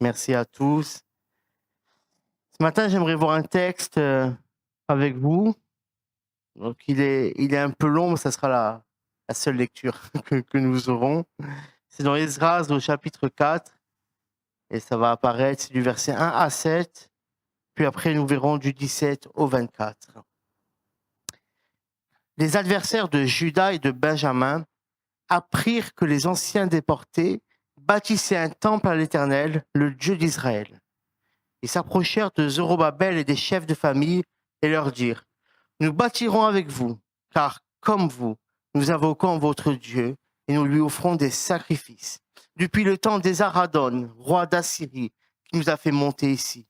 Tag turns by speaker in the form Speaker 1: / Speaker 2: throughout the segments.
Speaker 1: Merci à tous. Ce matin, j'aimerais voir un texte avec vous. Donc, il est un peu long, mais ça sera la seule lecture que nous aurons. C'est dans Esdras au chapitre 4 et ça va apparaître c'est du verset 1 à 7. Puis après, nous verrons du 17 au 24. Les adversaires de Juda et de Benjamin apprirent que les anciens déportés bâtissaient un temple à l'Éternel, le Dieu d'Israël. Ils s'approchèrent de Zorobabel et des chefs de famille et leur dirent : nous bâtirons avec vous, car comme vous, nous invoquons votre Dieu et nous lui offrons des sacrifices. Depuis le temps d'Esaradon, roi d'Assyrie, qui nous a fait monter ici.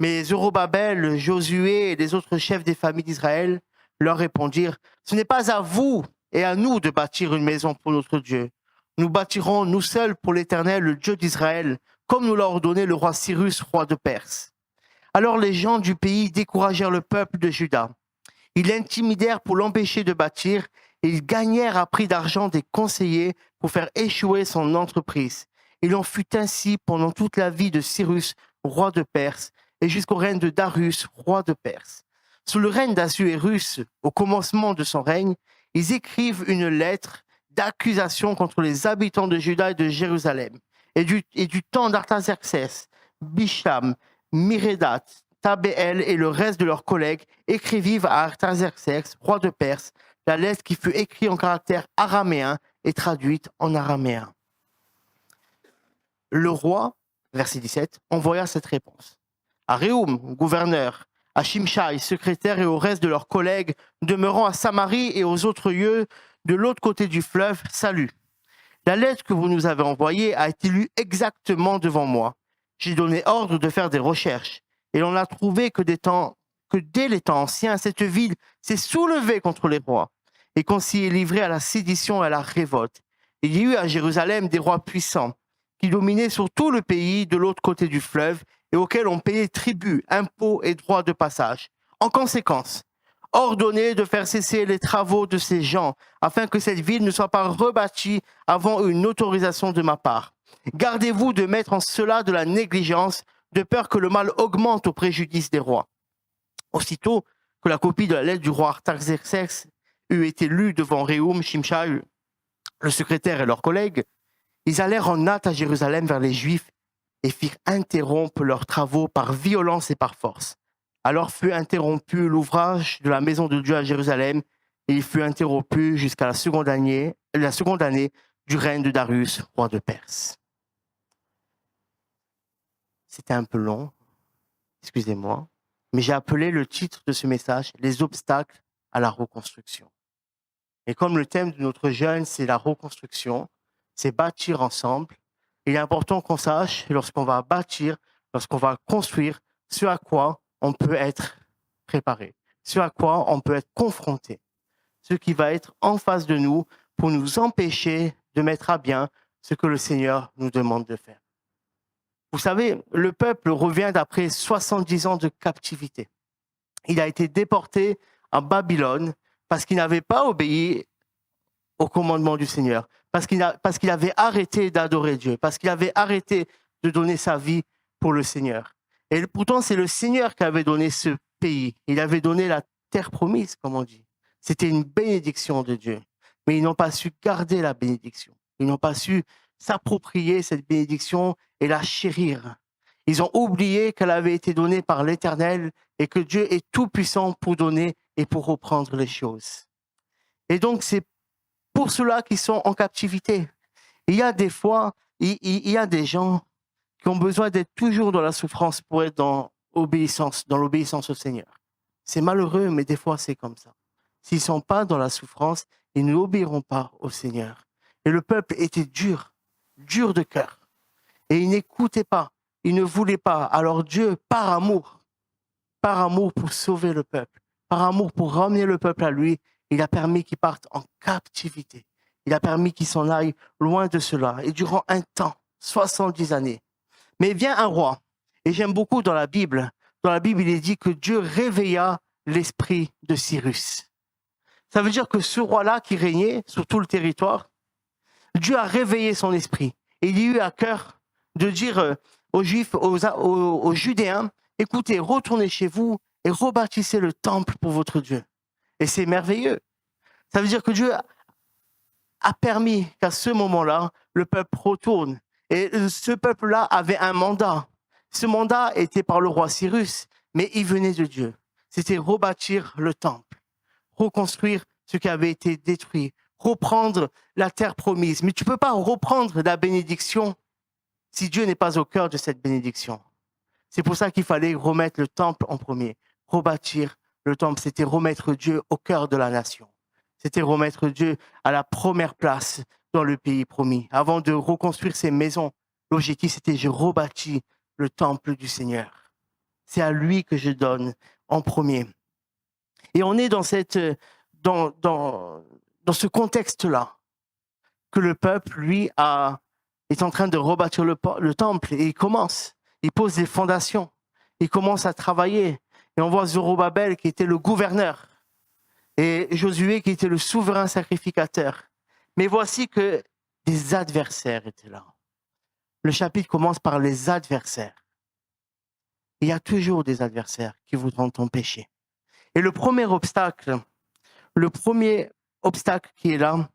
Speaker 1: Mais Zorobabel, Josué et les autres chefs des familles d'Israël leur répondirent : ce n'est pas à vous et à nous de bâtir une maison pour notre Dieu. Nous bâtirons nous seuls pour l'Éternel, le Dieu d'Israël, comme nous l'a ordonné le roi Cyrus, roi de Perse. Alors les gens du pays découragèrent le peuple de Juda. Ils l'intimidèrent pour l'empêcher de bâtir et ils gagnèrent à prix d'argent des conseillers pour faire échouer son entreprise. Il en fut ainsi pendant toute la vie de Cyrus, roi de Perse, et jusqu'au règne de Darius, roi de Perse. Sous le règne d'Assuérus, au commencement de son règne, ils écrivent une lettre d'accusation contre les habitants de Juda et de Jérusalem. Et du temps d'Artaxerxès, Bisham, Miredat, Tabéel et le reste de leurs collègues écrivirent à Artaxerxès, roi de Perse, la lettre qui fut écrite en caractère araméen et traduite en araméen. Le roi, verset 17, envoya cette réponse. À Réhoum, gouverneur, à Shimshai, secrétaire et au reste de leurs collègues demeurant à Samarie et aux autres lieux de l'autre côté du fleuve, salut. La lettre que vous nous avez envoyée a été lue exactement devant moi. J'ai donné ordre de faire des recherches et l'on a trouvé que dès les temps anciens, cette ville s'est soulevée contre les rois et qu'on s'y est livré à la sédition et à la révolte. Il y a eu à Jérusalem des rois puissants qui dominaient sur tout le pays de l'autre côté du fleuve et auxquels on payait tribut, impôts et droits de passage. En conséquence, ordonnez de faire cesser les travaux de ces gens afin que cette ville ne soit pas rebâtie avant une autorisation de ma part. Gardez-vous de mettre en cela de la négligence, de peur que le mal augmente au préjudice des rois. Aussitôt que la copie de la lettre du roi Artaxerxès eut été lue devant Réhoum, Shimshai, le secrétaire et leurs collègues, ils allèrent en hâte à Jérusalem vers les Juifs et firent interrompre leurs travaux par violence et par force. Alors fut interrompu l'ouvrage de la maison de Dieu à Jérusalem et il fut interrompu jusqu'à la seconde année du règne de Darius, roi de Perse. C'était un peu long, excusez-moi, mais j'ai appelé le titre de ce message « Les obstacles à la reconstruction ». Et comme le thème de notre jeûne, c'est la reconstruction, c'est bâtir ensemble, il est important qu'on sache, lorsqu'on va bâtir, lorsqu'on va construire, ce à quoi on peut être préparé, ce à quoi on peut être confronté, ce qui va être en face de nous pour nous empêcher de mettre à bien ce que le Seigneur nous demande de faire. Vous savez, le peuple revient d'après 70 ans de captivité. Il a été déporté à Babylone parce qu'il n'avait pas obéi au commandement du Seigneur, parce qu'il avait arrêté d'adorer Dieu, parce qu'il avait arrêté de donner sa vie pour le Seigneur. Et pourtant, c'est le Seigneur qui avait donné ce pays. Il avait donné la terre promise, comme on dit. C'était une bénédiction de Dieu. Mais ils n'ont pas su garder la bénédiction. Ils n'ont pas su s'approprier cette bénédiction et la chérir. Ils ont oublié qu'elle avait été donnée par l'Éternel et que Dieu est tout-puissant pour donner et pour reprendre les choses. Et donc, c'est pour ceux-là qui sont en captivité. Il y a des fois, il y a des gens qui ont besoin d'être toujours dans la souffrance pour être dans l'obéissance au Seigneur. C'est malheureux, mais des fois, c'est comme ça. S'ils ne sont pas dans la souffrance, ils n'obéiront pas au Seigneur. Et le peuple était dur de cœur. Et il n'écoutait pas, il ne voulait pas. Alors Dieu, par amour pour sauver le peuple, par amour pour ramener le peuple à lui, il a permis qu'ils partent en captivité. Il a permis qu'ils s'en aillent loin de cela. Et durant un temps, 70 années. Mais vient un roi. Et j'aime beaucoup dans la Bible, il est dit que Dieu réveilla l'esprit de Cyrus. Ça veut dire que ce roi-là qui régnait sur tout le territoire, Dieu a réveillé son esprit. Et il a eu à cœur de dire, aux Juifs, aux Judéens, écoutez, retournez chez vous et rebâtissez le temple pour votre Dieu. Et c'est merveilleux. Ça veut dire que Dieu a permis qu'à ce moment-là, le peuple retourne. Et ce peuple-là avait un mandat. Ce mandat était par le roi Cyrus, mais il venait de Dieu. C'était rebâtir le temple, reconstruire ce qui avait été détruit, reprendre la terre promise. Mais tu ne peux pas reprendre la bénédiction si Dieu n'est pas au cœur de cette bénédiction. C'est pour ça qu'il fallait remettre le temple en premier. Rebâtir le temple, c'était remettre Dieu au cœur de la nation. C'était remettre Dieu à la première place dans le pays promis. Avant de reconstruire ces maisons, l'objectif c'était je rebâtis le temple du Seigneur. C'est à lui que je donne en premier. Et on est dans ce contexte-là que le peuple, lui, est en train de rebâtir le temple et il commence. Il pose des fondations. Il commence à travailler. Et on voit Zorobabel qui était le gouverneur et Josué qui était le souverain sacrificateur. Mais voici que des adversaires étaient là. Le chapitre commence par les adversaires. Il y a toujours des adversaires qui voudront t'empêcher. Et le premier obstacle qui est là,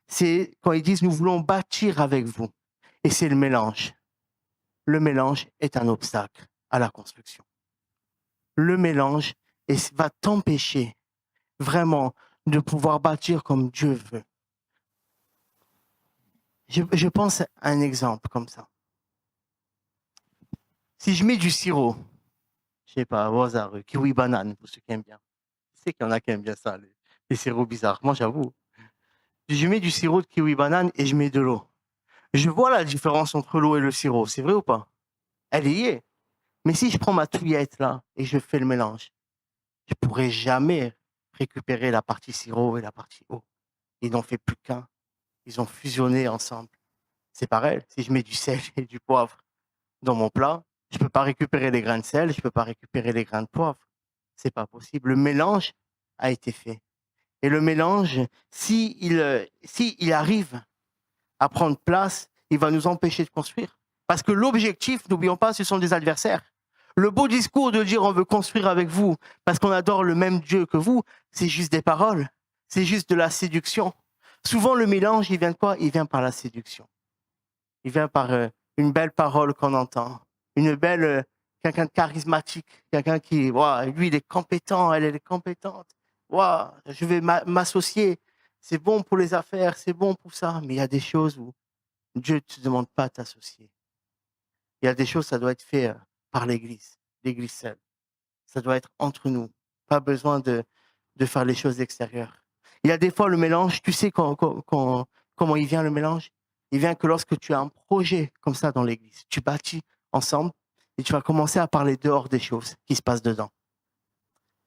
Speaker 1: c'est quand ils disent « nous voulons bâtir avec vous ». Et c'est le mélange. Le mélange est un obstacle à la construction. Le mélange va t'empêcher vraiment de pouvoir bâtir comme Dieu veut. Je pense à un exemple comme ça. Si je mets du sirop, je sais pas, au hasard, kiwi banane, pour ceux qui aiment bien. Je sais qu'il y en a qui aiment bien ça, les sirops bizarres. Moi, j'avoue. Je mets du sirop de kiwi banane et je mets de l'eau. Je vois la différence entre l'eau et le sirop. C'est vrai ou pas? Elle y est. Mais si je prends ma touillette là et je fais le mélange, je ne pourrai jamais récupérer la partie sirop et la partie eau. Ils n'ont fait plus qu'un. Ils ont fusionné ensemble. C'est pareil. Si je mets du sel et du poivre dans mon plat, je ne peux pas récupérer les grains de sel, je ne peux pas récupérer les grains de poivre. C'est pas possible. Le mélange a été fait. Et le mélange, s'il arrive à prendre place, il va nous empêcher de construire. Parce que l'objectif, n'oublions pas, ce sont des adversaires. Le beau discours de dire on veut construire avec vous parce qu'on adore le même Dieu que vous, c'est juste des paroles. C'est juste de la séduction. Souvent, le mélange, il vient de quoi? Il vient par la séduction. Il vient par une belle parole qu'on entend. Quelqu'un de charismatique. Quelqu'un qui, lui, il est compétent, elle est compétente. Je vais m'associer. C'est bon pour les affaires, c'est bon pour ça. Mais il y a des choses où Dieu ne te demande pas de t'associer. Il y a des choses, ça doit être fait par l'Église seule. Ça doit être entre nous. Pas besoin de faire les choses extérieures. Il y a des fois le mélange, tu sais comment il vient le mélange? Il vient que lorsque tu as un projet comme ça dans l'Église, tu bâtis ensemble et tu vas commencer à parler dehors des choses qui se passent dedans.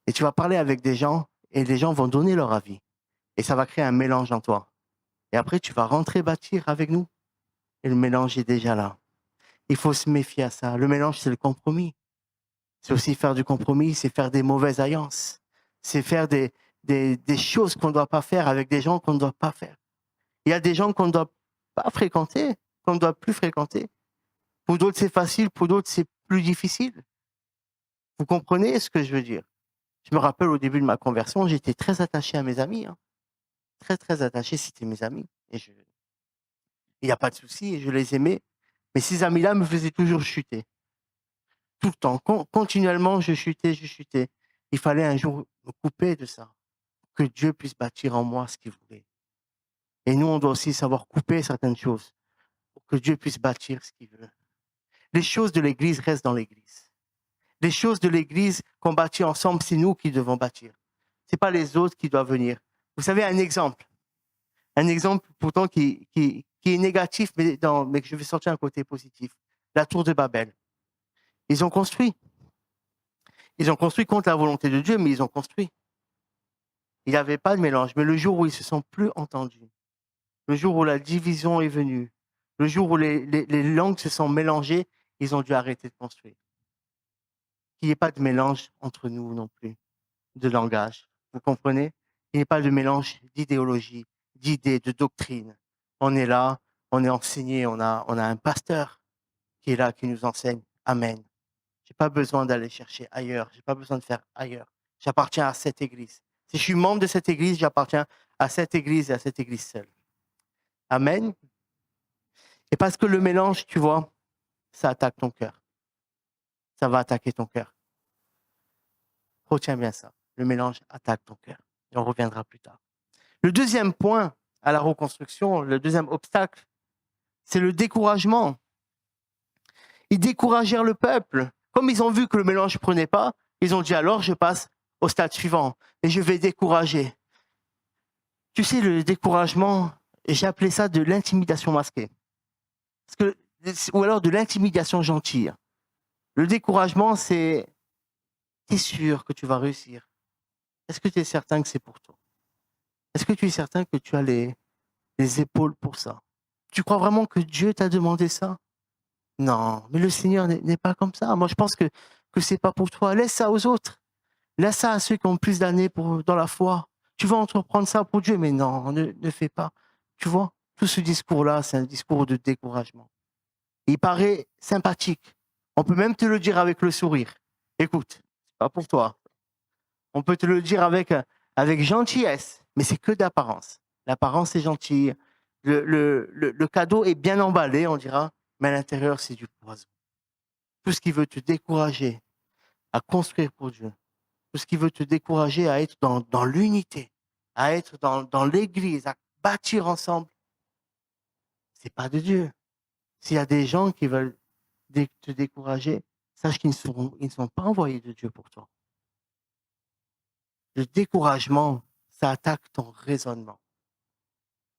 Speaker 1: Et tu vas parler avec des gens et les gens vont donner leur avis. Et ça va créer un mélange en toi. Et après, tu vas rentrer bâtir avec nous. Et le mélange est déjà là. Il faut se méfier à ça. Le mélange, c'est le compromis. C'est aussi faire du compromis, c'est faire des mauvaises alliances. C'est faire des choses qu'on ne doit pas faire avec des gens qu'on ne doit pas faire. Il y a des gens qu'on ne doit pas fréquenter, qu'on ne doit plus fréquenter. Pour d'autres, c'est facile, pour d'autres, c'est plus difficile. Vous comprenez ce que je veux dire? Je me rappelle au début de ma conversion, j'étais très attaché à mes amis. Très, très attaché, c'était mes amis. Et il n'y a pas de souci, et je les aimais. Mais ces amis-là me faisaient toujours chuter. Tout le temps, continuellement, je chutais. Il fallait un jour me couper de ça, que Dieu puisse bâtir en moi ce qu'il voulait. Et nous, on doit aussi savoir couper certaines choses pour que Dieu puisse bâtir ce qu'il veut. Les choses de l'Église restent dans l'Église. Les choses de l'Église qu'on bâtit ensemble, c'est nous qui devons bâtir. Ce n'est pas les autres qui doivent venir. Vous savez, un exemple pourtant qui est négatif, mais que je vais sortir un côté positif. La tour de Babel. Ils ont construit. Ils ont construit contre la volonté de Dieu, mais ils ont construit. Il n'y avait pas de mélange. Mais le jour où ils se sont plus entendus, le jour où la division est venue, le jour où les langues se sont mélangées, ils ont dû arrêter de construire. Qu'il n'y ait pas de mélange entre nous non plus, de langage. Vous comprenez? Il n'y ait pas de mélange d'idéologie, d'idées, de doctrine. On est là, on est enseigné, on a un pasteur qui est là, qui nous enseigne. Amen. Je n'ai pas besoin d'aller chercher ailleurs. Je n'ai pas besoin de faire ailleurs. J'appartiens à cette église. Si je suis membre de cette église, j'appartiens à cette église et à cette église seule. Amen. Et parce que le mélange, tu vois, ça attaque ton cœur. Ça va attaquer ton cœur. Retiens bien ça. Le mélange attaque ton cœur. Et on reviendra plus tard. Le deuxième point à la reconstruction, le deuxième obstacle, c'est le découragement. Ils découragèrent le peuple. Comme ils ont vu que le mélange ne prenait pas, ils ont dit alors je passe au stade suivant et je vais décourager. Tu sais, le découragement, j'ai appelé ça de l'intimidation masquée. Ou alors de l'intimidation gentille. Le découragement, c'est « t'es sûr que tu vas réussir? Est-ce que tu es certain que c'est pour toi? Est-ce que tu es certain que tu as les épaules pour ça? Tu crois vraiment que Dieu t'a demandé ça? Non, mais le Seigneur n'est pas comme ça. Moi, je pense que c'est pas pour toi. Laisse ça aux autres. Laisse ça à ceux qui ont plus d'années dans la foi. Tu vas entreprendre ça pour Dieu, mais non, ne fais pas. Tu vois, tout ce discours-là, c'est un discours de découragement. Il paraît sympathique. On peut même te le dire avec le sourire. Écoute, c'est pas pour toi. On peut te le dire avec gentillesse, mais c'est que d'apparence. L'apparence est gentille. Le cadeau est bien emballé, on dira, mais à l'intérieur, c'est du poison. Tout ce qui veut te décourager à construire pour Dieu, tout ce qui veut te décourager à être dans l'unité, à être dans l'église, à bâtir ensemble, c'est pas de Dieu. S'il y a des gens qui veulent te décourager, sache qu'ils ne sont pas envoyés de Dieu pour toi. Le découragement, ça attaque ton raisonnement.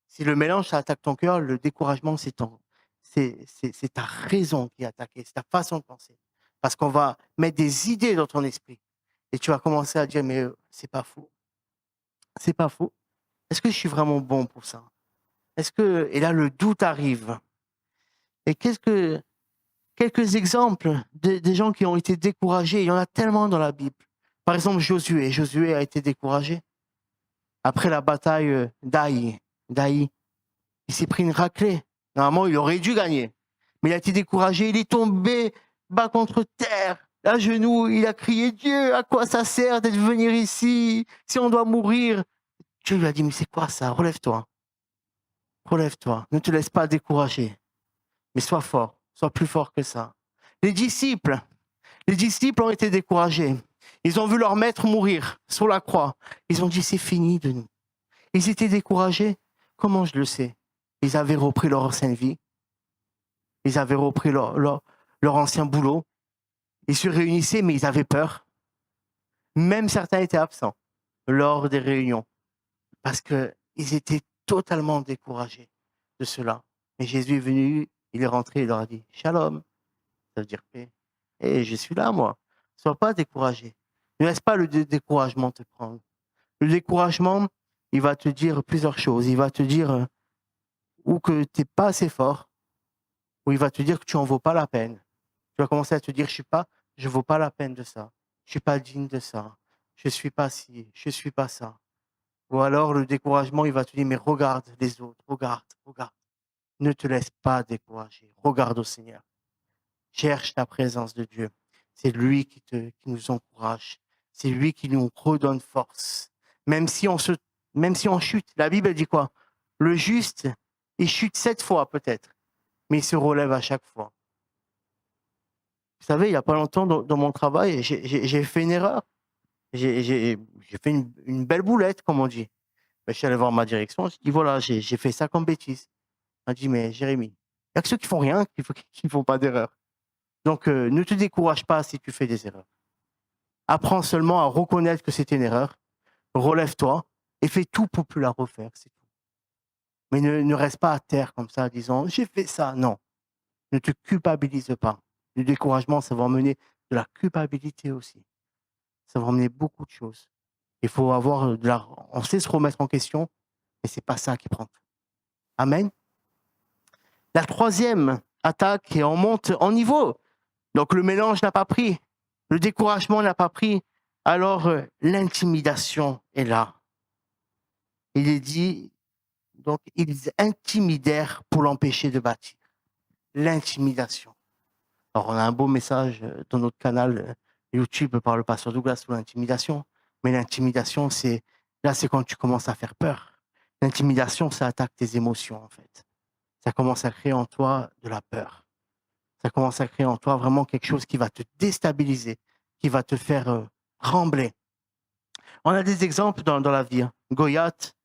Speaker 1: Si le mélange, ça attaque ton cœur, le découragement, c'est ta raison qui est attaquée, c'est ta façon de penser. Parce qu'on va mettre des idées dans ton esprit. Et tu vas commencer à dire, mais c'est pas faux. C'est pas faux. Est-ce que je suis vraiment bon pour ça? Et là, le doute arrive. Et quelques exemples des gens qui ont été découragés, il y en a tellement dans la Bible. Par exemple, Josué. Josué a été découragé. Après la bataille d'Aï, il s'est pris une raclée. Normalement, il aurait dû gagner. Mais il a été découragé, il est tombé bas contre terre, à genoux, il a crié « Dieu, à quoi ça sert d'être venir ici si on doit mourir ?» Dieu lui a dit « Mais c'est quoi ça? Relève-toi. Relève-toi. Ne te laisse pas décourager. Mais sois fort. Sois plus fort que ça. » Les disciples ont été découragés. Ils ont vu leur maître mourir sur la croix. Ils ont dit « C'est fini de nous. » Ils étaient découragés. Comment je le sais? Ils avaient repris leur ancienne vie. Ils avaient repris leur ancien boulot. Ils se réunissaient, mais ils avaient peur. Même certains étaient absents lors des réunions parce qu'ils étaient totalement découragés de cela. Et Jésus est venu, il est rentré, il leur a dit « Shalom », ça veut dire paix. Et je suis là, moi. Ne sois pas découragé. Ne laisse pas le découragement te prendre. Le découragement, il va te dire plusieurs choses. Il va te dire ou que tu n'es pas assez fort, ou il va te dire que tu n'en vaux pas la peine. Tu vas commencer à te dire, je ne vaux pas la peine de ça. Je ne suis pas digne de ça. Je ne suis pas ci, je ne suis pas ça. Ou alors le découragement, il va te dire, mais regarde les autres, regarde. Ne te laisse pas décourager. Regarde au Seigneur. Cherche la présence de Dieu. C'est lui qui nous encourage. C'est lui qui nous redonne force. Même si on chute, la Bible dit quoi? Le juste, il chute 7 fois peut-être, mais il se relève à chaque fois. Vous savez, il n'y a pas longtemps, dans mon travail, j'ai fait une erreur. J'ai fait une belle boulette, comme on dit. Je suis allé voir ma direction, je dis voilà, j'ai fait ça comme bêtise. Elle dit mais Jérémy, il n'y a que ceux qui font rien qui ne font pas d'erreur. Donc ne te décourage pas si tu fais des erreurs. Apprends seulement à reconnaître que c'était une erreur, relève-toi et fais tout pour plus la refaire, c'est tout. Mais ne reste pas à terre comme ça en disant j'ai fait ça. Non, ne te culpabilise pas. Le découragement, ça va emmener de la culpabilité aussi. Ça va emmener beaucoup de choses. Il faut avoir on sait se remettre en question, mais c'est pas ça qui prend tout. Amen. La troisième attaque, et on monte en niveau. Donc le mélange n'a pas pris, le découragement n'a pas pris, alors l'intimidation est là. Il est dit, donc ils intimidèrent pour l'empêcher de bâtir. L'intimidation. Alors, on a un beau message dans notre canal YouTube par le pasteur Douglas sur l'intimidation. Mais l'intimidation, c'est quand tu commences à faire peur. L'intimidation, ça attaque tes émotions, en fait. Ça commence à créer en toi de la peur. Ça commence à créer en toi vraiment quelque chose qui va te déstabiliser, qui va te faire trembler. On a des exemples dans la vie. Hein. Goliath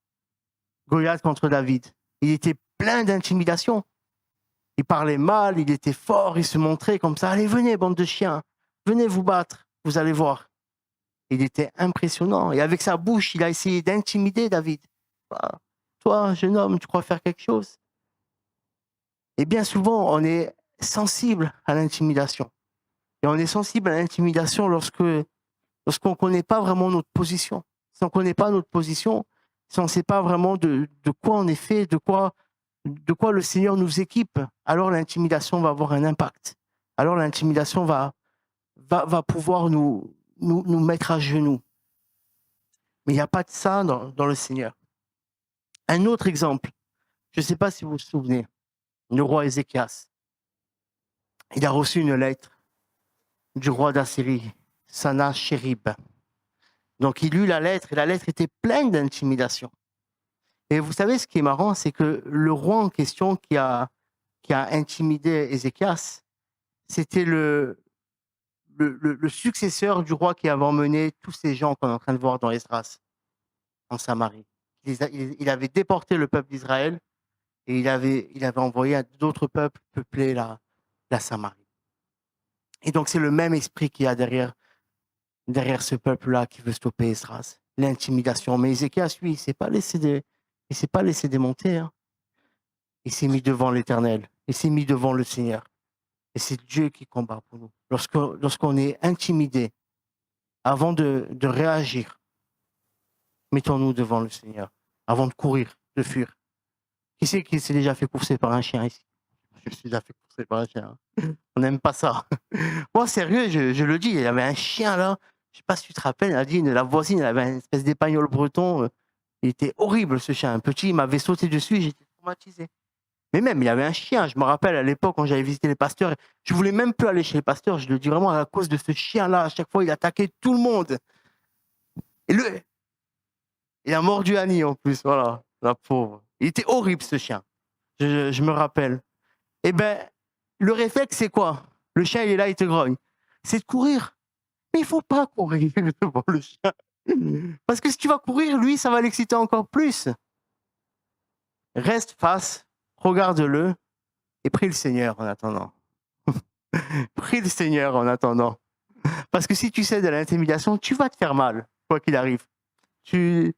Speaker 1: contre David. Il était plein d'intimidation. Il parlait mal, il était fort, il se montrait comme ça. Allez, venez, bande de chiens. Venez vous battre, vous allez voir. Il était impressionnant. Et avec sa bouche, il a essayé d'intimider David. Ah, toi, jeune homme, tu crois faire quelque chose? Et bien souvent, on est sensible à l'intimidation. Et on est sensible à l'intimidation lorsqu'on ne connaît pas vraiment notre position. Si on ne connaît pas notre position, si on ne sait pas vraiment de quoi on est fait, de quoi le Seigneur nous équipe, alors l'intimidation va avoir un impact. Alors l'intimidation va pouvoir nous mettre à genoux. Mais il n'y a pas de ça dans le Seigneur. Un autre exemple, je ne sais pas si vous vous souvenez, le roi Ézéchias. Il a reçu une lettre du roi d'Assyrie, Sanachérib. Donc il lut la lettre et la lettre était pleine d'intimidation. Et vous savez ce qui est marrant, c'est que le roi en question qui a intimidé Ézéchias, c'était le successeur du roi qui avait emmené tous ces gens qu'on est en train de voir dans Esdras, en Samarie. Il avait déporté le peuple d'Israël et il avait envoyé à d'autres peuples peupler la Samarie. Et donc c'est le même esprit qu'il y a derrière ce peuple-là qui veut stopper Esdras, l'intimidation. Mais Ézéchias, lui, il ne s'est pas laissé démonter. Hein. Il s'est mis devant l'Éternel, il s'est mis devant le Seigneur. Et c'est Dieu qui combat pour nous. Lorsqu'on est intimidé, avant de réagir, mettons-nous devant le Seigneur, avant de courir, de fuir. Qui c'est qui s'est déjà fait courser par un chien ici? Je me suis déjà fait courser par un chien. Hein. On n'aime pas ça. Moi, sérieux, je le dis, il y avait un chien là, je ne sais pas si tu te rappelles, elle a dit, la voisine, elle avait une espèce d'épagnol breton. Il était horrible ce chien. Un petit, il m'avait sauté dessus, j'étais traumatisé. Mais même, il y avait un chien. Je me rappelle à l'époque, quand j'avais visité les pasteurs, je voulais même plus aller chez les pasteurs. Je le dis vraiment à cause de ce chien-là. À chaque fois, il attaquait tout le monde. Et il a mordu Annie en plus. Voilà, la pauvre. Il était horrible ce chien. Je me rappelle. Eh ben, le réflexe, c'est quoi? Le chien, il est là, il te grogne. C'est de courir. Mais il faut pas courir devant le chien. Parce que si tu vas courir, lui, ça va l'exciter encore plus. Reste face, regarde-le et prie le Seigneur en attendant. Prie le Seigneur en attendant. Parce que si tu cèdes à l'intimidation, tu vas te faire mal, quoi qu'il arrive. Tu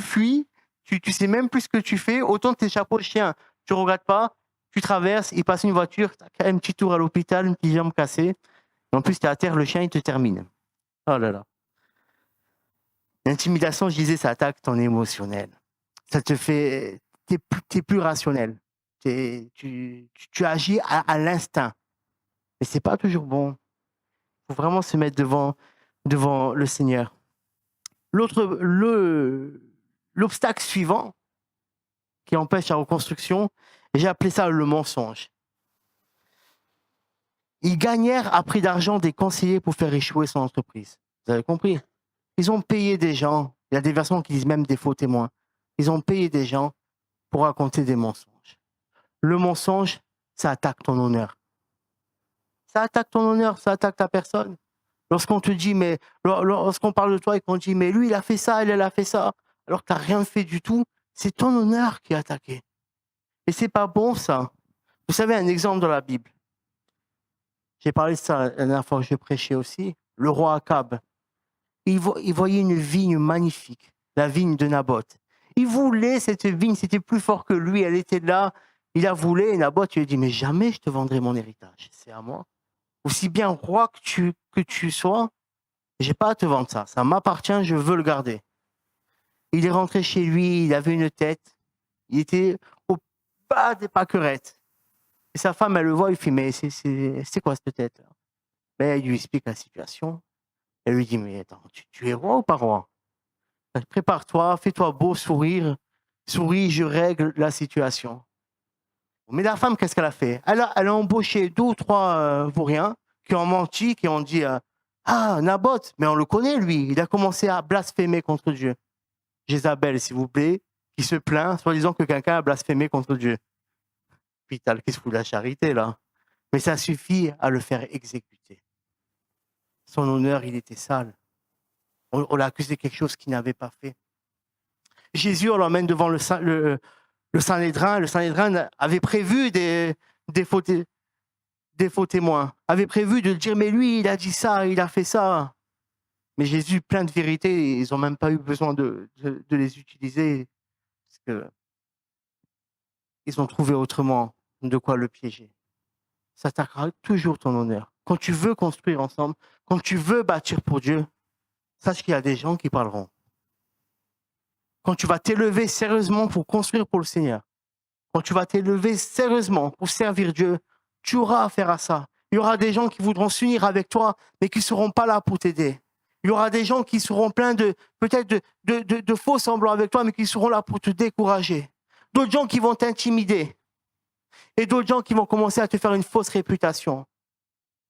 Speaker 1: fuis, tu sais même plus ce que tu fais, autant t'échapper au chien. Tu ne regardes pas, tu traverses, il passe une voiture, tu as un petit tour à l'hôpital, une petite jambe cassée. Et en plus, tu es à terre, le chien, il te termine. Oh là là. L'intimidation, je disais, ça attaque ton émotionnel. Ça te fait... T'es plus rationnel. Tu agis à l'instinct. Mais c'est pas toujours bon. Il faut vraiment se mettre devant le Seigneur. L'obstacle suivant qui empêche la reconstruction, j'ai appelé ça le mensonge. Ils gagnèrent à prix d'argent des conseillers pour faire échouer son entreprise. Vous avez compris? Ils ont payé des gens. Il y a des versions qui disent même des faux témoins. Ils ont payé des gens pour raconter des mensonges. Le mensonge, ça attaque ton honneur. Ça attaque ton honneur, ça attaque ta personne. Lorsqu'on te dit, mais lorsqu'on parle de toi et qu'on dit, mais lui, il a fait ça, elle a fait ça, alors que tu n'as rien fait du tout, c'est ton honneur qui est attaqué. Et c'est pas bon, ça. Vous savez, un exemple dans la Bible. J'ai parlé de ça la dernière fois que je prêchais aussi. Le roi Akab. Il voyait une vigne magnifique, la vigne de Naboth. Il voulait cette vigne, c'était plus fort que lui, elle était là. Il la voulait, et Naboth lui a dit, mais jamais je te vendrai mon héritage, c'est à moi. Aussi bien roi que tu sois, j'ai pas à te vendre ça. Ça m'appartient, je veux le garder. Il est rentré chez lui, il avait une tête. Il était au bas des pâquerettes. Et sa femme, elle le voit, il fait, mais c'est quoi cette tête-là? Ben, il lui explique la situation. Elle lui dit, mais attends, tu es roi ou pas roi? Prépare-toi, fais-toi beau, souris, je règle la situation. Mais la femme, qu'est-ce qu'elle a fait? Elle a embauché 2 ou 3 vauriens qui ont menti, qui ont dit ah, Naboth, mais on le connaît, lui. Il a commencé à blasphémer contre Dieu. Jézabel, s'il vous plaît, qui se plaint, soi-disant que quelqu'un a blasphémé contre Dieu. Putain, qu'est-ce que fout la charité, là? Mais ça suffit à le faire exécuter. Son honneur, il était sale. On l'a accusé de quelque chose qu'il n'avait pas fait. Jésus, on l'emmène devant le Sanhédrin. Le Sanhédrin avait prévu des faux témoins, avait prévu de dire, mais lui, il a dit ça, il a fait ça. Mais Jésus, plein de vérités, ils n'ont même pas eu besoin de les utiliser, parce qu'ils ont trouvé autrement de quoi le piéger. Ça attaquera toujours ton honneur. Quand tu veux construire ensemble, quand tu veux bâtir pour Dieu, sache qu'il y a des gens qui parleront. Quand tu vas t'élever sérieusement pour construire pour le Seigneur, quand tu vas t'élever sérieusement pour servir Dieu, tu auras affaire à ça. Il y aura des gens qui voudront s'unir avec toi, mais qui ne seront pas là pour t'aider. Il y aura des gens qui seront pleins peut-être de faux semblants avec toi, mais qui seront là pour te décourager. D'autres gens qui vont t'intimider. Et d'autres gens qui vont commencer à te faire une fausse réputation.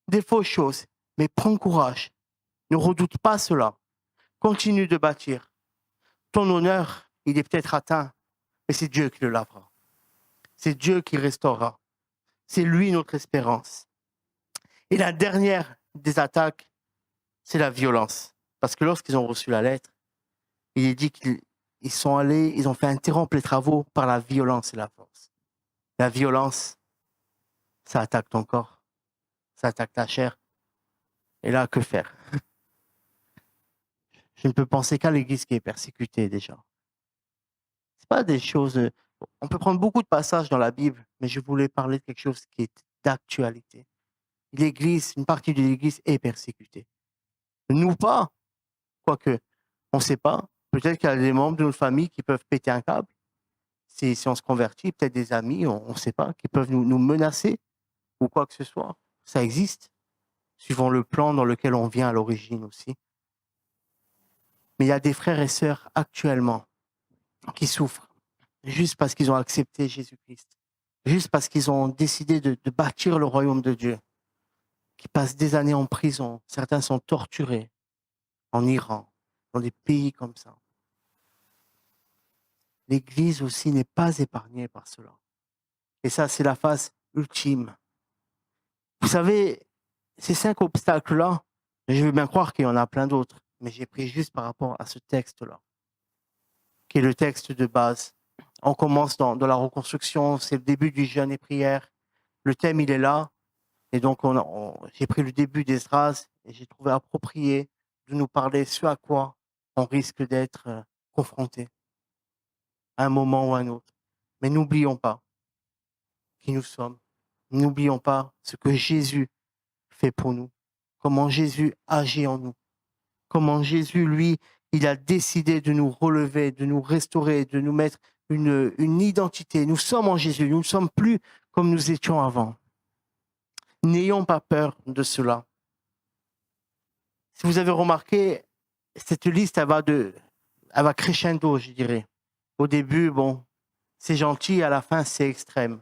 Speaker 1: Des fausses choses. Mais prends courage. Ne redoute pas cela. Continue de bâtir. Ton honneur, il est peut-être atteint, mais c'est Dieu qui le lavera. C'est Dieu qui restaurera. C'est lui notre espérance. Et la dernière des attaques, c'est la violence. Parce que lorsqu'ils ont reçu la lettre, il est dit qu'ils sont allés, ils ont fait interrompre les travaux par la violence et la force. La violence, ça attaque ton corps, ça attaque ta chair. Et là, que faire? Je ne peux penser qu'à l'Église qui est persécutée déjà. Ce pas des choses... On peut prendre beaucoup de passages dans la Bible, mais je voulais parler de quelque chose qui est d'actualité. L'Église, une partie de l'Église est persécutée. Nous pas, quoique, on ne sait pas. Peut-être qu'il y a des membres de notre famille qui peuvent péter un câble. Si on se convertit, peut-être des amis, on ne sait pas, qui peuvent nous menacer ou quoi que ce soit. Ça existe, suivant le plan dans lequel on vient à l'origine aussi. Mais il y a des frères et sœurs actuellement qui souffrent juste parce qu'ils ont accepté Jésus-Christ, juste parce qu'ils ont décidé de bâtir le royaume de Dieu, qui passent des années en prison. Certains sont torturés en Iran, dans des pays comme ça. L'Église aussi n'est pas épargnée par cela. Et ça, c'est la phase ultime. Vous savez, ces 5 obstacles-là, je veux bien croire qu'il y en a plein d'autres, mais j'ai pris juste par rapport à ce texte-là, qui est le texte de base. On commence dans la reconstruction, c'est le début du jeûne et prière. Le thème, il est là. Et donc, j'ai pris le début d'Esdras et j'ai trouvé approprié de nous parler ce à quoi on risque d'être confronté à un moment ou à un autre. Mais n'oublions pas qui nous sommes. N'oublions pas ce que Jésus fait pour nous. Comment Jésus agit en nous. Comment Jésus, lui, il a décidé de nous relever, de nous restaurer, de nous mettre une identité. Nous sommes en Jésus. Nous ne sommes plus comme nous étions avant. N'ayons pas peur de cela. Si vous avez remarqué, cette liste, elle va crescendo, je dirais. Au début, bon, c'est gentil, à la fin, c'est extrême.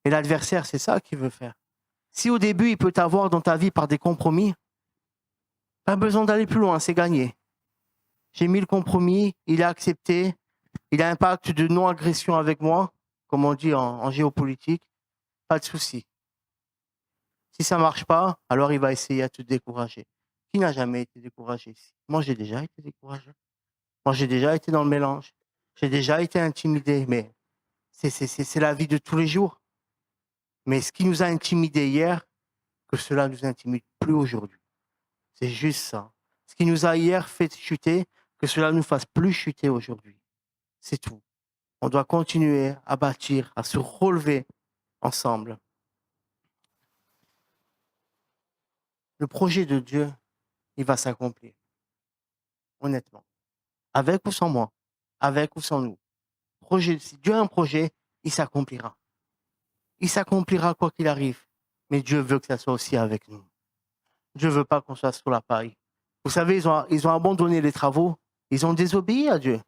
Speaker 1: Et l'adversaire, c'est ça qu'il veut faire. Si au début, il peut t'avoir dans ta vie par des compromis, pas besoin d'aller plus loin, c'est gagné. J'ai mis le compromis, il a accepté, il a un pacte de non-agression avec moi, comme on dit en géopolitique, pas de souci. Si ça ne marche pas, alors il va essayer à te décourager. Qui n'a jamais été découragé ici? Moi, j'ai déjà été découragé. Moi, j'ai déjà été dans le mélange. J'ai déjà été intimidé, mais c'est la vie de tous les jours. Mais ce qui nous a intimidés hier, que cela ne nous intimide plus aujourd'hui. C'est juste ça. Ce qui nous a hier fait chuter, que cela ne nous fasse plus chuter aujourd'hui. C'est tout. On doit continuer à bâtir, à se relever ensemble. Le projet de Dieu, il va s'accomplir. Honnêtement. Avec ou sans moi. Avec ou sans nous. Si Dieu a un projet, il s'accomplira. Il s'accomplira quoi qu'il arrive. Mais Dieu veut que ça soit aussi avec nous. Dieu ne veut pas qu'on soit sur la paille. Vous savez, ils ont abandonné les travaux. Ils ont désobéi à Dieu.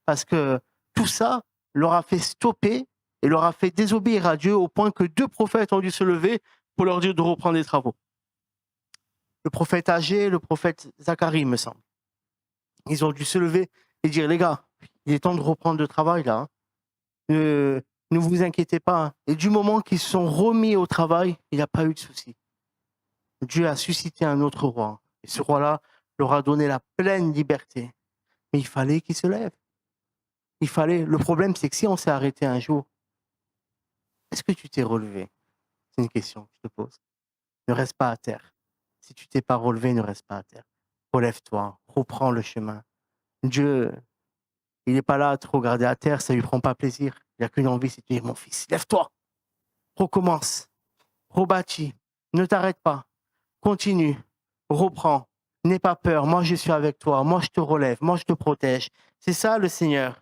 Speaker 1: Parce que tout ça leur a fait stopper et leur a fait désobéir à Dieu au point que 2 prophètes ont dû se lever pour leur dire de reprendre les travaux. Le prophète Agé et le prophète Zacharie, me semble. Ils ont dû se lever et dire, les gars, il est temps de reprendre le travail là. Hein. Ne vous inquiétez pas. Hein. Et du moment qu'ils se sont remis au travail, il n'y a pas eu de souci. Dieu a suscité un autre roi. Et ce roi-là leur a donné la pleine liberté. Mais il fallait qu'ils se lèvent. Il fallait. Le problème, c'est que si on s'est arrêté un jour, est-ce que tu t'es relevé? C'est une question que je te pose. Ne reste pas à terre. Si tu t'es pas relevé, ne reste pas à terre. Relève-toi, reprends le chemin. Dieu, il n'est pas là à te regarder à terre, ça lui prend pas plaisir. Il n'a qu'une envie, c'est de dire, mon fils, lève-toi, recommence, rebâtis, ne t'arrête pas, continue, reprends, n'aie pas peur, moi je suis avec toi, moi je te relève, moi je te protège. C'est ça le Seigneur.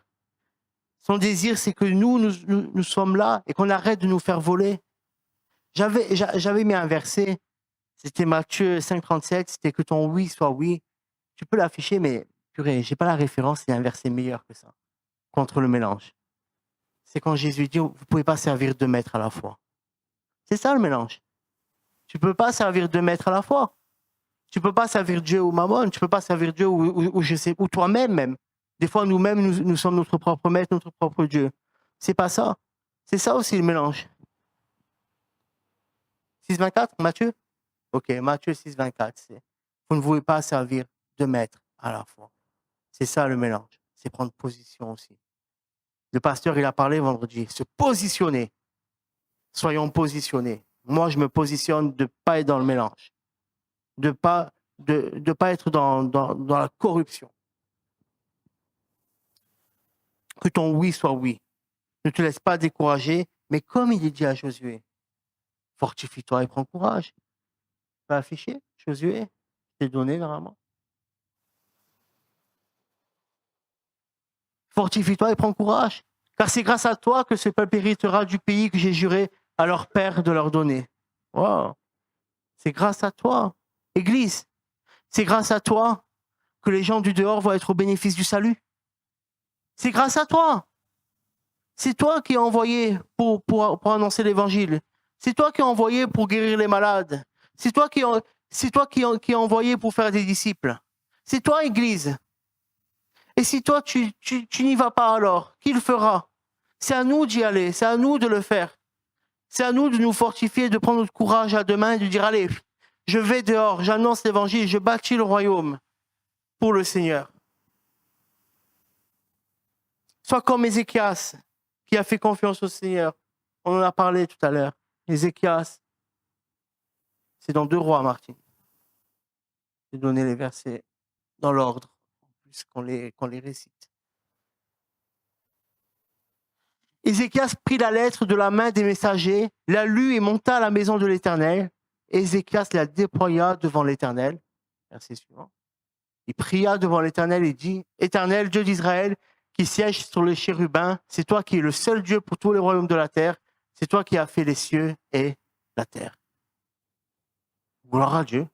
Speaker 1: Son désir, c'est que nous sommes là et qu'on arrête de nous faire voler. J'avais mis un verset, c'était Matthieu 5,37, c'était que ton oui soit oui. Tu peux l'afficher, mais purée, j'ai pas la référence, il y a un verset meilleur que ça, contre le mélange. C'est quand Jésus dit, vous ne pouvez pas servir 2 maîtres à la fois. C'est ça le mélange. Tu ne peux pas servir 2 maîtres à la fois. Tu ne peux pas servir Dieu ou Mammon, tu ne peux pas servir Dieu ou je sais, ou toi-même même. Des fois, nous-mêmes, nous sommes notre propre maître, notre propre Dieu. C'est pas ça. C'est ça aussi le mélange. 6,24, Matthieu? Ok, Matthieu 6,24. Vous ne pouvez pas servir 2 maîtres à la fois. C'est ça le mélange. C'est prendre position aussi. Le pasteur, il a parlé vendredi. Se positionner. Soyons positionnés. Moi, je me positionne de ne pas être dans le mélange. De pas être dans la corruption. Que ton oui soit oui. Ne te laisse pas décourager, mais comme il est dit à Josué, fortifie-toi et prends courage. Tu peux afficher, Josué, je t'ai donné normalement. Fortifie-toi et prends courage, car c'est grâce à toi que ce peuple héritera du pays que j'ai juré à leur père de leur donner. Wow. C'est grâce à toi, Église. C'est grâce à toi que les gens du dehors vont être au bénéfice du salut. C'est grâce à toi. C'est toi qui as envoyé pour annoncer l'évangile. C'est toi qui as envoyé pour guérir les malades. C'est toi qui as envoyé pour faire des disciples. C'est toi, Église. Et si toi, tu n'y vas pas alors, qui le fera? C'est à nous d'y aller, c'est à nous de le faire. C'est à nous de nous fortifier, de prendre notre courage à deux mains et de dire, allez, je vais dehors, j'annonce l'évangile, je bâtis le royaume pour le Seigneur. Sois comme Ézéchias, qui a fait confiance au Seigneur. On en a parlé tout à l'heure. Ézéchias, c'est dans 2 Rois, Martine. J'ai donné les versets dans l'ordre, puisqu'on les récite. Ézéchias prit la lettre de la main des messagers, la lut et monta à la maison de l'Éternel. Ézéchias la déploya devant l'Éternel. Verset suivant. Il pria devant l'Éternel et dit, « Éternel, Dieu d'Israël, qui siège sur les chérubins, c'est toi qui es le seul Dieu pour tous les royaumes de la terre. C'est toi qui as fait les cieux et la terre. » Gloire à Dieu.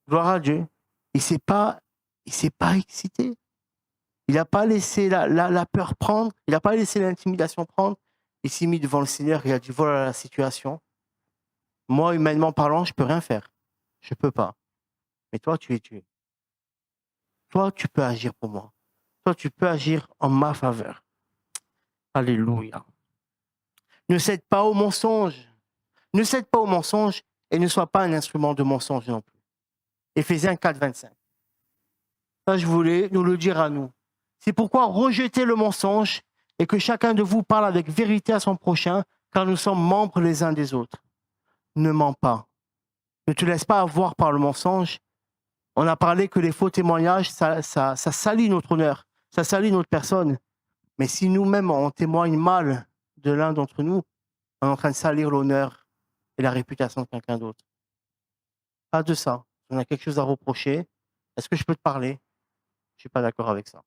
Speaker 1: Gloire à Dieu. Il s'est pas excité. Il n'a pas laissé la peur prendre. Il n'a pas laissé l'intimidation prendre. Il s'est mis devant le Seigneur et il a dit, voilà la situation. Moi, humainement parlant, je ne peux rien faire. Je ne peux pas. Mais toi, tu es Dieu. Toi, tu peux agir pour moi. Toi, tu peux agir en ma faveur. Alléluia. Ne cède pas au mensonge. Ne cède pas au mensonge et ne sois pas un instrument de mensonge non plus. Éphésiens 4, 25. Ça, je voulais nous le dire à nous. C'est pourquoi rejetez le mensonge et que chacun de vous parle avec vérité à son prochain, car nous sommes membres les uns des autres. Ne mens pas. Ne te laisse pas avoir par le mensonge. On a parlé que les faux témoignages, ça salit notre honneur, ça salit notre personne. Mais si nous-mêmes, on témoigne mal de l'un d'entre nous, on est en train de salir l'honneur et la réputation de quelqu'un d'autre. Pas de ça. On a quelque chose à reprocher. Est-ce que je peux te parler? Je ne suis pas d'accord avec ça.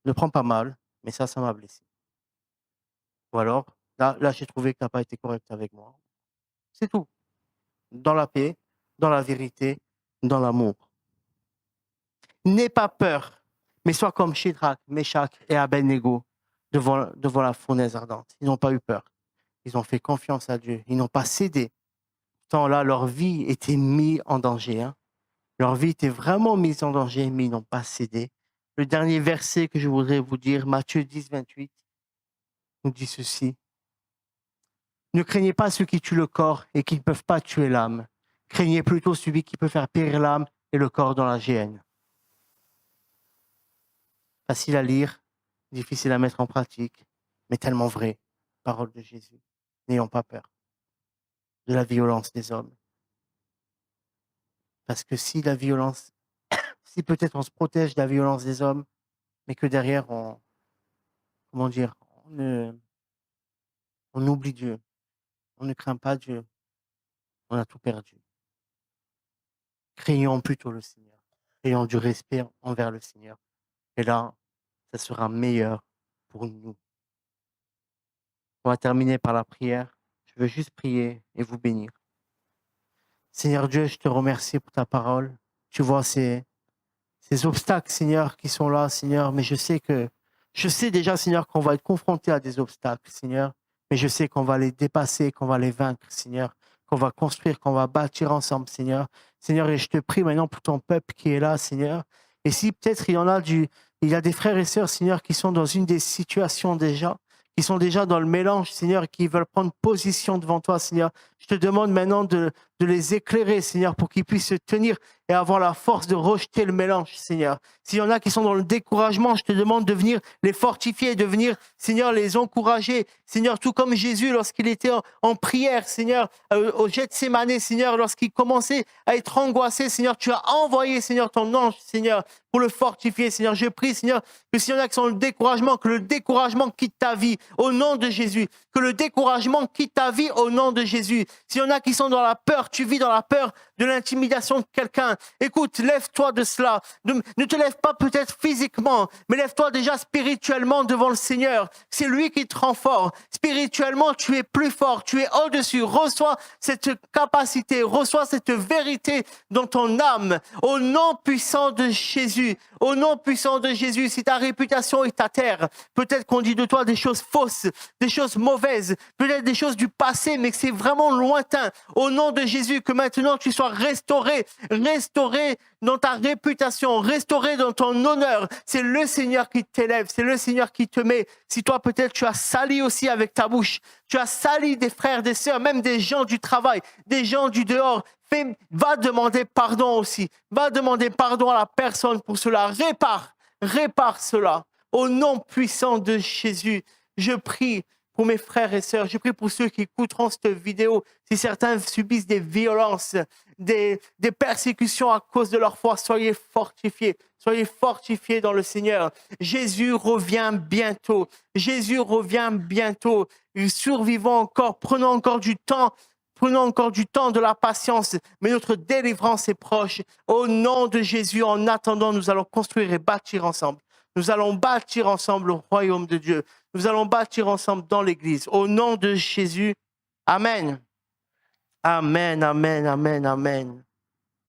Speaker 1: Ne prends pas mal, mais ça m'a blessé. Ou alors, là j'ai trouvé que tu n'as pas été correct avec moi. C'est tout. Dans la paix, dans la vérité, dans l'amour. N'aie pas peur, mais sois comme Shadrach, Meshach et Abednego, devant la fournaise ardente. Ils n'ont pas eu peur. Ils ont fait confiance à Dieu. Ils n'ont pas cédé. Pourtant, là, leur vie était mise en danger. Hein. Leur vie était vraiment mise en danger, mais ils n'ont pas cédé. Le dernier verset que je voudrais vous dire, Matthieu 10, 28, nous dit ceci. Ne craignez pas ceux qui tuent le corps et qui ne peuvent pas tuer l'âme. Craignez plutôt celui qui peut faire périr l'âme et le corps dans la géhenne. Facile à lire, difficile à mettre en pratique, mais tellement vrai. Parole de Jésus. N'ayons pas peur de la violence des hommes. Parce que si la violence, si peut-être on se protège de la violence des hommes, mais que derrière on oublie Dieu, on ne craint pas Dieu, on a tout perdu. Craignons plutôt le Seigneur, ayons du respect envers le Seigneur. Et là, ça sera meilleur pour nous. On va terminer par la prière. Je veux juste prier et vous bénir. Seigneur Dieu, je te remercie pour ta parole. Tu vois ces obstacles, Seigneur, qui sont là, Seigneur, mais je sais déjà, Seigneur, qu'on va être confronté à des obstacles, Seigneur, mais je sais qu'on va les dépasser, qu'on va les vaincre, Seigneur, qu'on va construire, qu'on va bâtir ensemble, Seigneur. Seigneur, et je te prie maintenant pour ton peuple qui est là, Seigneur. Et si peut-être il y a des frères et sœurs, Seigneur, qui sont dans une des situations déjà, qui sont déjà dans le mélange, Seigneur, et qui veulent prendre position devant toi, Seigneur. Je te demande maintenant de les éclairer, Seigneur, pour qu'ils puissent se tenir et avoir la force de rejeter le mélange, Seigneur. S'il y en a qui sont dans le découragement, je te demande de venir les fortifier, de venir, Seigneur, les encourager. Seigneur, tout comme Jésus, lorsqu'il était en prière, Seigneur, au Gethsémané, Seigneur, lorsqu'il commençait à être angoissé, Seigneur, tu as envoyé, Seigneur, ton ange, Seigneur, pour le fortifier, Seigneur. Je prie, Seigneur, que s'il y en a qui sont dans le découragement, que le découragement quitte ta vie, au nom de Jésus. Que le découragement quitte ta vie, au nom de Jésus. S'il y en a qui sont dans la peur, tu vis dans la peur de l'intimidation de quelqu'un. Écoute, lève-toi de cela. Ne te lève pas peut-être physiquement, mais lève-toi déjà spirituellement devant le Seigneur. C'est lui qui te rend fort. Spirituellement, tu es plus fort, tu es au-dessus. Reçois cette capacité, reçois cette vérité dans ton âme. Au nom puissant de Jésus, au nom puissant de Jésus, si ta réputation est à terre, peut-être qu'on dit de toi des choses fausses, des choses mauvaises, peut-être des choses du passé, mais que c'est vraiment lointain. Au nom de Jésus, que maintenant tu sois restauré dans ta réputation, restauré dans ton honneur. C'est le Seigneur qui t'élève, c'est le Seigneur qui te met. Si toi peut-être tu as sali aussi avec ta bouche, tu as sali des frères, des sœurs, même des gens du travail, des gens du dehors, va demander pardon aussi. Va demander pardon à la personne pour cela. Répare cela. Au nom puissant de Jésus, je prie pour mes frères et sœurs, je prie pour ceux qui écouteront cette vidéo, si certains subissent des violences, des persécutions à cause de leur foi, soyez fortifiés dans le Seigneur. Jésus revient bientôt. Survivons encore, prenons encore du temps, de la patience, mais notre délivrance est proche. Au nom de Jésus, en attendant, nous allons construire et bâtir ensemble. Nous allons bâtir ensemble le royaume de Dieu. Nous allons bâtir ensemble dans l'Église. Au nom de Jésus, Amen. Amen, amen, amen, amen.